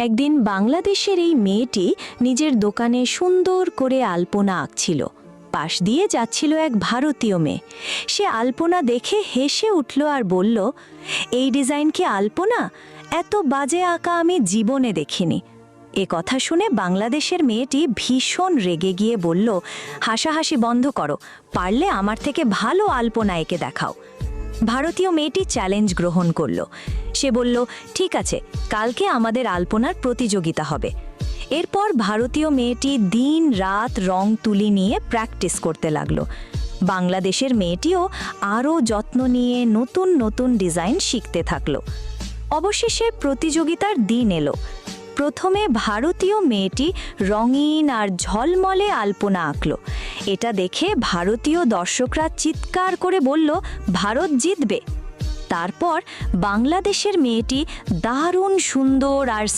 একদিন বাংলাদেশের এই মেয়েটি নিজের দোকানে সুন্দর করে আলপনা আঁকছিল। পাশ দিয়ে যাচ্ছিল এক ভারতীয় মেয়ে। সে আলপনা দেখে হেসে উঠল আর বলল, এই ডিজাইন কি আলপনা? এত বাজে আঁকা আমি জীবনে দেখিনি। এ কথা শুনে বাংলাদেশের মেয়েটি ভীষণ রেগে গিয়ে বলল, হাসাহাসি বন্ধ করো, পারলে আমার থেকে ভালো আলপনা এঁকে দেখাও। ভারতীয় মেয়েটি চ্যালেঞ্জ গ্রহণ করল। সে বলল, ঠিক আছে, কালকে আমাদের আলপনার প্রতিযোগিতা হবে। এরপর ভারতীয় মেয়েটি দিন রাত রং তুলি নিয়ে প্র্যাকটিস করতে লাগলো। বাংলাদেশের মেয়েটিও আরও যত্ন নিয়ে নতুন নতুন ডিজাইন শিখতে থাকলো। অবশেষে প্রতিযোগিতার দিন এলো। প্রথমে ভারতীয় মেয়েটি রঙিন আর ঝলমলে আলপনা আঁকল। এটা দেখে ভারতীয় দর্শকরা চিৎকার করে বলল, ভারত জিতবে। তারপর বাংলাদেশের মেয়েটি দারুণ সুন্দর আর